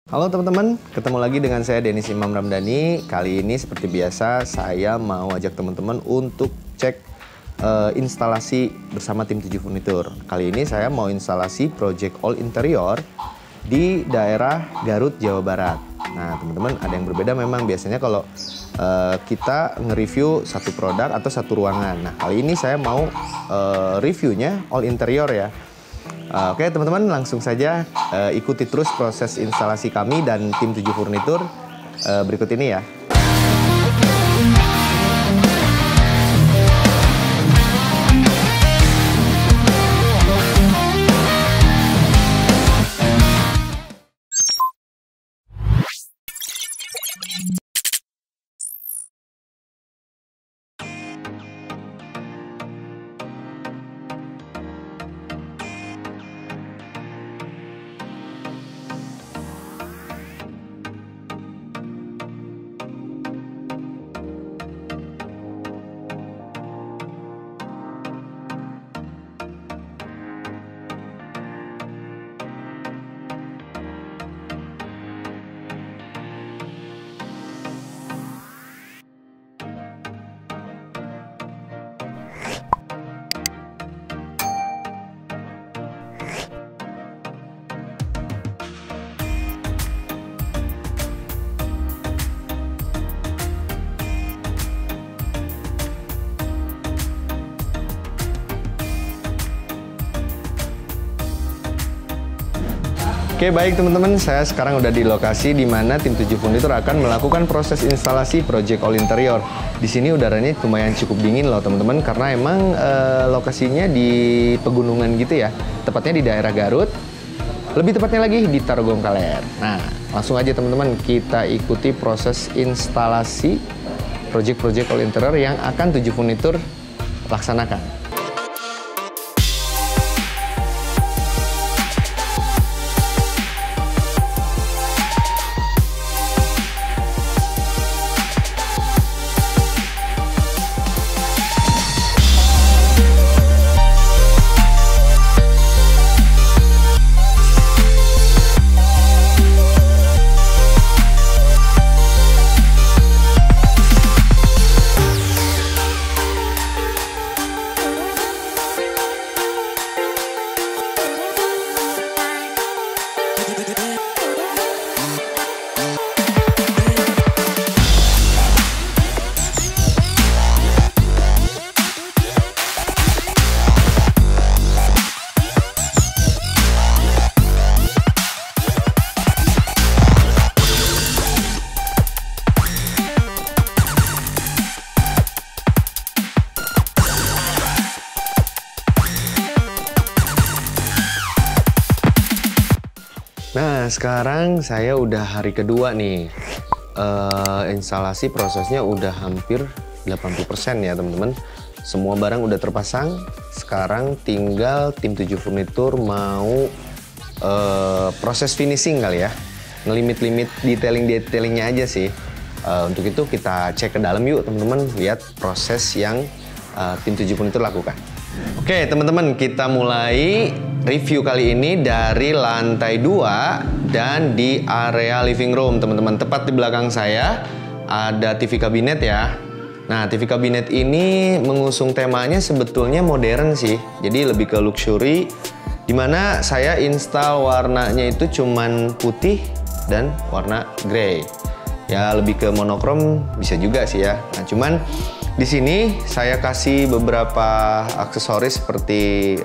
Halo teman-teman, ketemu lagi dengan saya Denis Imam Ramdhani. Kali ini seperti biasa saya mau ajak teman-teman untuk cek instalasi bersama tim 7 Furnitur. Kali ini saya mau instalasi project all interior di daerah Garut, Jawa Barat. Nah teman-teman, ada yang berbeda memang biasanya kalau kita nge-review satu produk atau satu ruangan. Nah kali ini saya mau reviewnya all interior ya. Oke teman-teman, langsung saja ikuti terus proses instalasi kami dan tim 7 Furnitur berikut ini ya. Oke baik teman-teman, saya sekarang udah di lokasi di mana tim 7 Furnitur akan melakukan proses instalasi project all interior. Di sini udaranya lumayan cukup dingin loh teman-teman, karena emang lokasinya di pegunungan gitu ya, tepatnya di daerah Garut. Lebih tepatnya lagi di Tarogong Kaler. Nah, langsung aja teman-teman kita ikuti proses instalasi project all interior yang akan 7 Furnitur laksanakan. Nah, sekarang saya udah hari kedua nih. Instalasi prosesnya udah hampir 80% ya teman-teman. Semua barang udah terpasang. Sekarang tinggal tim 7 Furnitur mau proses finishing kali ya. Ngelimit-limit detailing-detailingnya aja sih. Untuk itu kita cek ke dalam yuk teman-teman. Lihat proses yang tim 7 Furnitur lakukan. Oke teman-teman, kita mulai review kali ini dari lantai 2 dan di area living room teman-teman. Tepat di belakang saya ada TV kabinet ya. Nah TV kabinet ini mengusung temanya sebetulnya modern sih. Jadi lebih ke luxury, dimana saya install warnanya itu cuman putih dan warna grey. Ya lebih ke monokrom bisa juga sih ya. Nah cuman di sini saya kasih beberapa aksesoris seperti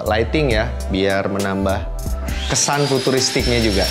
lighting ya, biar menambah kesan futuristiknya juga.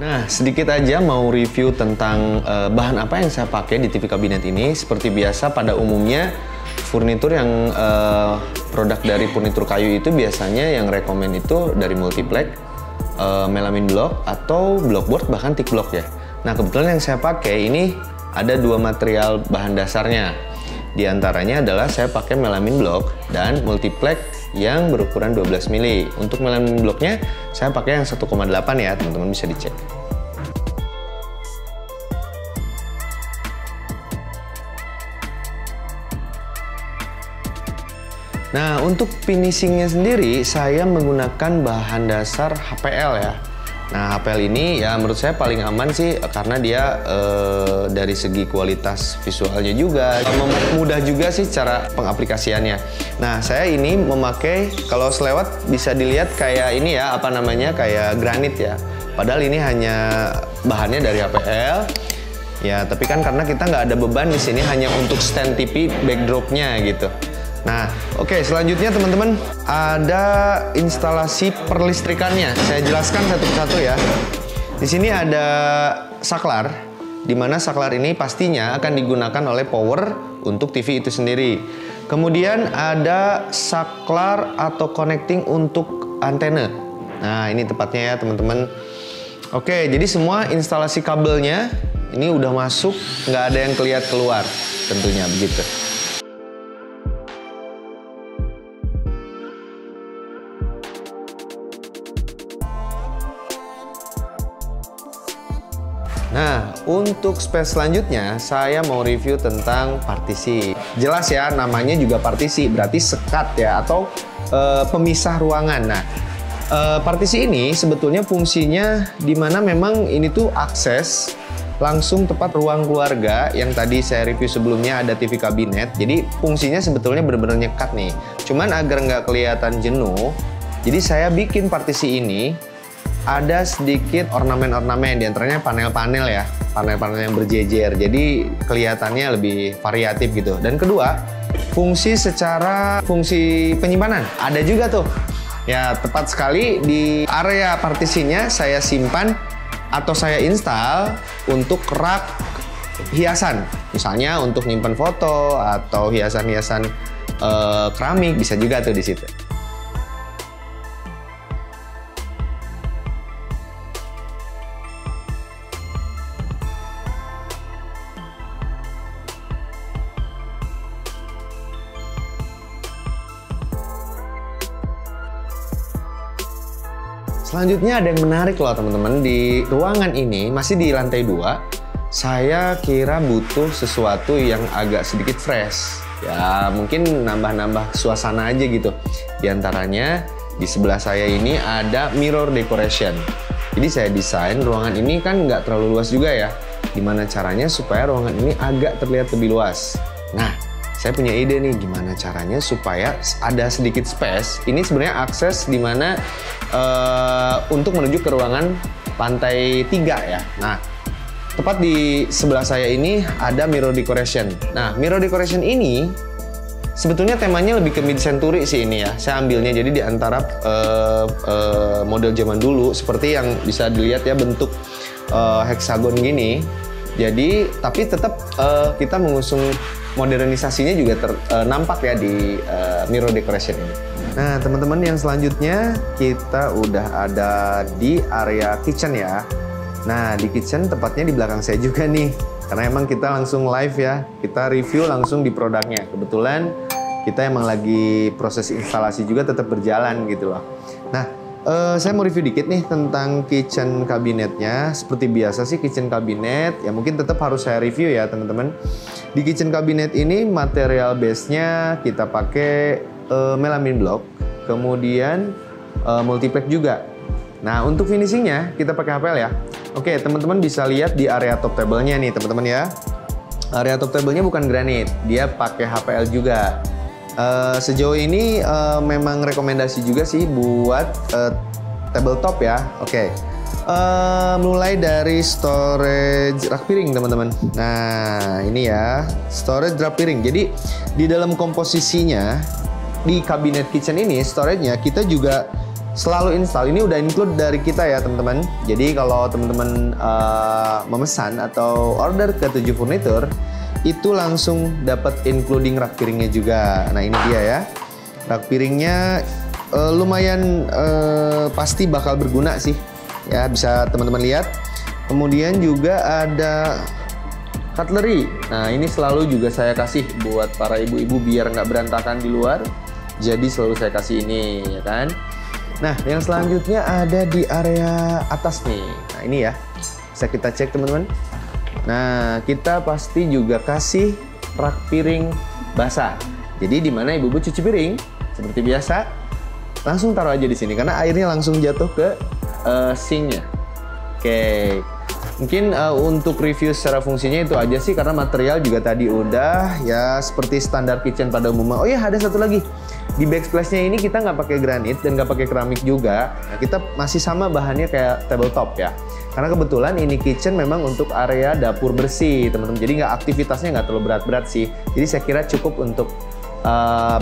Nah, sedikit aja mau review tentang bahan apa yang saya pakai di TV kabinet ini. Seperti biasa pada umumnya furnitur yang produk dari furnitur kayu itu biasanya yang rekomend itu dari Multiplex, melamine block atau blockboard, bahkan thick block ya. Nah, kebetulan yang saya pakai ini ada dua material bahan dasarnya. Di antaranya adalah saya pakai melamine block dan Multiplex yang berukuran 12 mili. Untuk melamine blocknya saya pakai yang 1,8 ya, teman-teman bisa dicek. Nah, untuk finishingnya sendiri saya menggunakan bahan dasar HPL ya. Nah, HPL ini ya menurut saya paling aman sih karena dia dari segi kualitas visualnya juga mudah juga sih cara pengaplikasiannya. Nah, saya ini memakai, kalau selewat bisa dilihat kayak ini ya, apa namanya, kayak granit ya. Padahal ini hanya bahannya dari HPL. Ya, tapi kan karena kita nggak ada beban di sini, hanya untuk stand TV backdropnya gitu. Nah, oke, selanjutnya teman-teman ada instalasi perlistrikannya. Saya jelaskan satu persatu ya. Di sini ada saklar, di mana saklar ini pastinya akan digunakan oleh power untuk TV itu sendiri. Kemudian ada saklar atau connecting untuk antena. Nah, ini tepatnya ya teman-teman. Oke, jadi semua instalasi kabelnya ini udah masuk, nggak ada yang kelihatan keluar, tentunya begitu. Nah, untuk space selanjutnya saya mau review tentang partisi. Jelas ya, namanya juga partisi, berarti sekat ya, atau pemisah ruangan. Nah, partisi ini sebetulnya fungsinya dimana memang ini tuh akses langsung tepat ruang keluarga yang tadi saya review sebelumnya ada TV kabinet. Jadi fungsinya sebetulnya benar-benar nyekat nih. Cuman agar nggak kelihatan jenuh, jadi saya bikin partisi ini ada sedikit ornamen-ornamen, diantaranya panel-panel ya, panel-panel yang berjejer, jadi kelihatannya lebih variatif gitu. Dan kedua, fungsi penyimpanan ada juga tuh. Ya, tepat sekali di area partisinya saya simpan atau saya install untuk rak hiasan, misalnya untuk nyimpan foto atau hiasan-hiasan keramik bisa juga tuh di situ. Selanjutnya ada yang menarik loh teman-teman, di ruangan ini masih di lantai 2. Saya kira butuh sesuatu yang agak sedikit fresh. Ya mungkin nambah-nambah suasana aja gitu. Di antaranya di sebelah saya ini ada mirror decoration. Jadi saya desain ruangan ini kan nggak terlalu luas juga ya. Gimana caranya supaya ruangan ini agak terlihat lebih luas. Nah, saya punya ide nih gimana caranya supaya ada sedikit space. Ini sebenarnya akses di mana untuk menuju ke ruangan lantai 3 ya. Nah, tepat di sebelah saya ini ada mirror decoration. Nah, mirror decoration ini sebetulnya temanya lebih ke mid-century sih ini ya. Saya ambilnya jadi di antara model zaman dulu seperti yang bisa dilihat ya, bentuk heksagon gini. Jadi tapi tetap kita mengusung modernisasinya juga nampak ya di mirror decoration ini. Nah, teman-teman, yang selanjutnya kita udah ada di area kitchen ya. Nah, di kitchen tepatnya di belakang saya juga nih. Karena emang kita langsung live ya. Kita review langsung di produknya. Kebetulan kita emang lagi proses instalasi juga tetap berjalan gitu loh. Nah, saya mau review dikit nih tentang kitchen kabinetnya. Seperti biasa sih kitchen kabinet ya mungkin tetap harus saya review ya teman-teman. Di kitchen kabinet ini material base-nya kita pakai melamine block, kemudian Multiplex juga. Nah, untuk finishingnya kita pakai HPL ya. Oke, teman-teman bisa lihat di area top table-nya nih teman-teman ya. Area top table-nya bukan granit, dia pakai HPL juga. Sejauh ini memang rekomendasi juga sih buat tabletop ya. Oke. Mulai dari storage rak piring teman-teman. Nah, ini ya storage rak piring. Jadi di dalam komposisinya di kabinet kitchen ini storage-nya kita juga selalu install. Ini udah include dari kita ya teman-teman. Jadi kalau teman-teman memesan atau order ke 7 Furnitur, itu langsung dapat including rak piringnya juga. Nah ini dia ya, rak piringnya lumayan pasti bakal berguna sih ya, bisa teman-teman lihat. Kemudian juga ada cutlery. Nah ini selalu juga saya kasih buat para ibu-ibu biar nggak berantakan di luar. Jadi selalu saya kasih ini ya kan. Nah, yang selanjutnya ada di area atas nih. Nah, ini ya. Bisa kita cek, teman-teman. Nah, kita pasti juga kasih rak piring basah. Jadi, di mana ibu-ibu cuci piring, seperti biasa, langsung taruh aja di sini. Karena airnya langsung jatuh ke sinknya. Oke. Mungkin untuk review secara fungsinya itu aja sih. Karena material juga tadi udah, ya seperti standar kitchen pada umumnya. Oh iya, ada satu lagi. Di backsplash-nya ini kita nggak pakai granit dan nggak pakai keramik juga. Nah, kita masih sama bahannya kayak tabletop ya. Karena kebetulan ini kitchen memang untuk area dapur bersih, teman-teman. Jadi nggak aktivitasnya nggak terlalu berat-berat sih. Jadi saya kira cukup untuk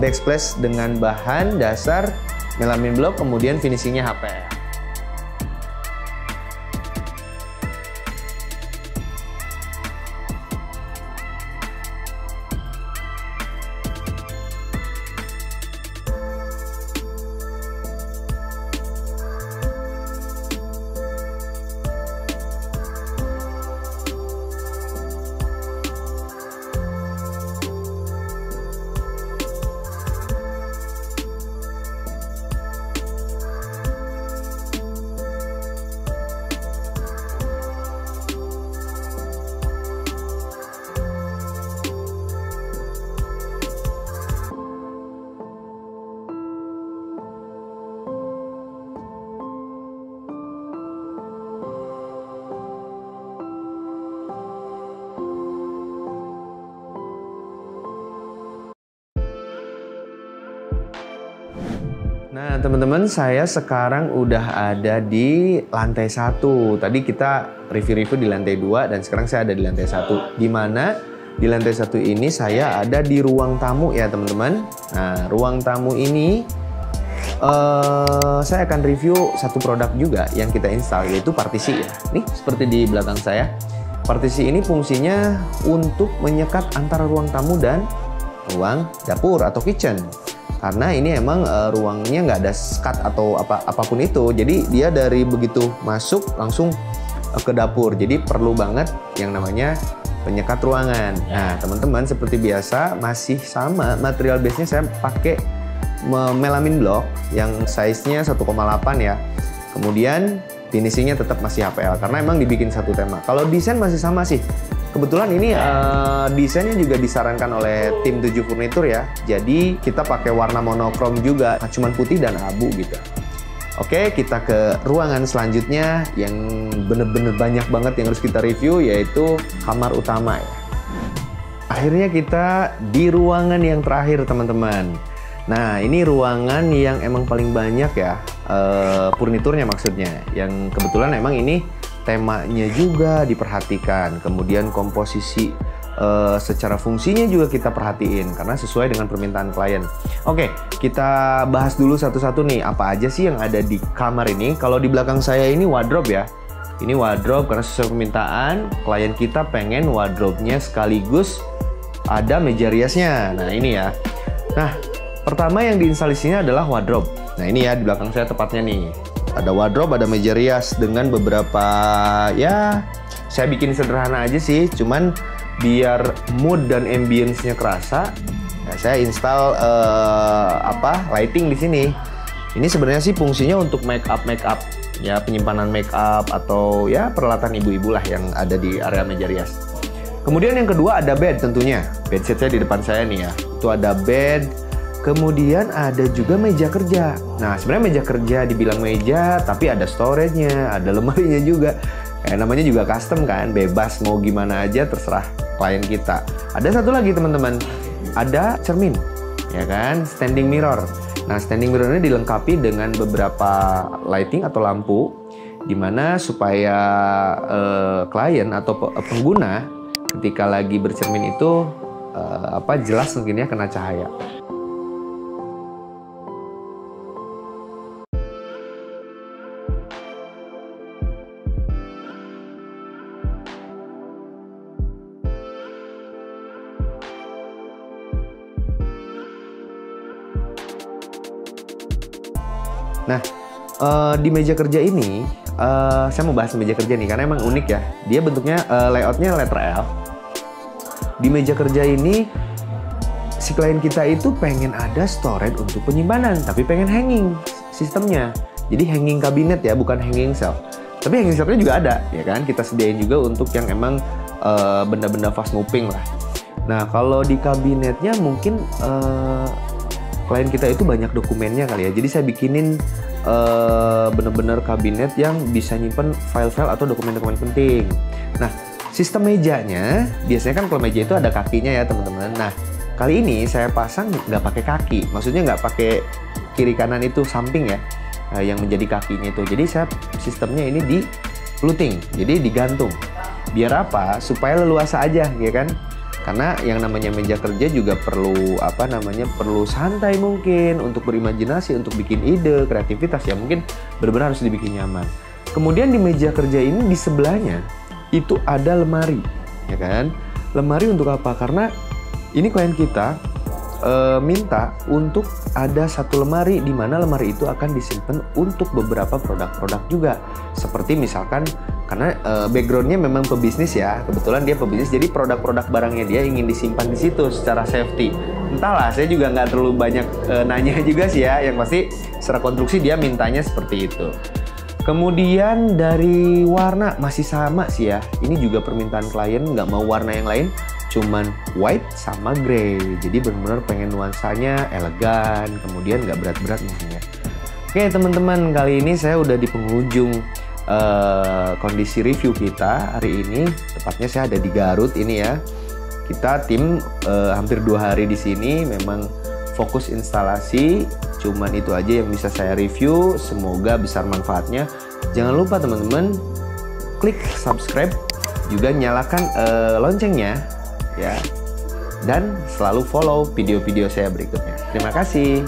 backsplash dengan bahan dasar melamin block, kemudian finishingnya HPL. Nah teman-teman, saya sekarang udah ada di lantai 1. Tadi kita review-review di lantai 2 dan sekarang saya ada di lantai 1. Dimana di lantai 1 ini saya ada di ruang tamu ya teman-teman. Nah ruang tamu ini saya akan review satu produk juga yang kita install, yaitu partisi ya. Nih seperti di belakang saya. Partisi ini fungsinya untuk menyekat antara ruang tamu dan ruang dapur atau kitchen. Karena ini emang ruangnya nggak ada sekat atau apapun itu. Jadi dia dari begitu masuk langsung ke dapur. Jadi perlu banget yang namanya penyekat ruangan. Nah teman-teman, seperti biasa masih sama material base-nya saya pakai melamin block yang size-nya 1,8 ya. Kemudian finishingnya tetap masih HPL karena emang dibikin satu tema. Kalau desain masih sama sih. Kebetulan ini desainnya juga disarankan oleh tim 7 Furnitur ya. Jadi kita pakai warna monokrom juga, cuman putih dan abu gitu. Oke, kita ke ruangan selanjutnya yang bener-bener banyak banget yang harus kita review, yaitu kamar utama ya. Akhirnya kita di ruangan yang terakhir teman-teman. Nah ini ruangan yang emang paling banyak ya, furniturnya maksudnya. Yang kebetulan emang ini temanya juga diperhatikan, kemudian komposisi secara fungsinya juga kita perhatiin karena sesuai dengan permintaan klien. Oke, kita bahas dulu satu-satu nih, apa aja sih yang ada di kamar ini. Kalau di belakang saya ini wardrobe ya. Ini wardrobe karena sesuai permintaan klien, kita pengen wardrobe-nya sekaligus ada meja riasnya. Nah ini ya. Nah pertama yang diinstal di sini adalah wardrobe. Nah ini ya di belakang saya tepatnya nih. Ada wardrobe, ada meja rias dengan beberapa, ya saya bikin sederhana aja sih, cuman biar mood dan ambience-nya kerasa, ya saya install lighting di sini. Ini sebenarnya sih fungsinya untuk make up ya, penyimpanan make up atau ya peralatan ibu-ibu lah yang ada di area meja rias. Kemudian yang kedua ada bed tentunya. Bed setnya di depan saya nih ya. Itu ada bed. Kemudian ada juga meja kerja. Nah sebenarnya meja kerja dibilang meja, tapi ada storage-nya, ada lemarinya juga. Kayak namanya juga custom kan, bebas mau gimana aja terserah klien kita. Ada satu lagi teman-teman, ada cermin, ya kan, standing mirror. Nah standing mirror ini dilengkapi dengan beberapa lighting atau lampu, dimana supaya klien atau pengguna ketika lagi bercermin itu jelas mungkin ya kena cahaya. Nah, di meja kerja ini, saya mau bahas meja kerja nih karena emang unik ya. Dia bentuknya layoutnya letter L. Di meja kerja ini, si klien kita itu pengen ada storage untuk penyimpanan, tapi pengen hanging sistemnya. Jadi hanging kabinet ya, bukan hanging shelf. Tapi hanging shelfnya juga ada, ya kan? Kita sediain juga untuk yang emang benda-benda fast moving lah. Nah, kalau di kabinetnya mungkin klien kita itu banyak dokumennya kali ya. Jadi saya bikinin bener-bener kabinet yang bisa nyimpen file-file atau dokumen-dokumen penting. Nah, sistem mejanya, biasanya kan kalau meja itu ada kakinya ya teman-teman. Nah, kali ini saya pasang nggak pakai kaki. Maksudnya nggak pakai kiri kanan itu samping ya, yang menjadi kakinya itu. Jadi saya sistemnya ini di fluting, jadi digantung. Biar apa? Supaya leluasa aja, ya kan? Karena yang namanya meja kerja juga perlu perlu santai mungkin untuk berimajinasi, untuk bikin ide, kreativitas ya mungkin benar-benar harus dibikin nyaman. Kemudian di meja kerja ini di sebelahnya itu ada lemari, ya kan? Lemari untuk apa? Karena ini klien kita minta untuk ada satu lemari di mana lemari itu akan disimpan untuk beberapa produk-produk juga. Seperti misalkan karena backgroundnya memang pebisnis ya, kebetulan dia pebisnis, jadi produk-produk barangnya dia ingin disimpan di situ secara safety. Entahlah, saya juga nggak terlalu banyak nanya juga sih ya, yang pasti secara konstruksi dia mintanya seperti itu. Kemudian dari warna masih sama sih ya, ini juga permintaan klien, nggak mau warna yang lain, cuman white sama grey. Jadi benar-benar pengen nuansanya elegan, kemudian nggak berat-berat mungkin ya. Oke teman-teman, kali ini saya udah di penghujung kondisi review kita hari ini. Tepatnya saya ada di Garut ini ya. Kita tim hampir 2 hari di sini, memang fokus instalasi. Cuman itu aja yang bisa saya review. Semoga besar manfaatnya. Jangan lupa teman-teman klik subscribe, juga nyalakan loncengnya ya, dan selalu follow video-video saya berikutnya. Terima kasih.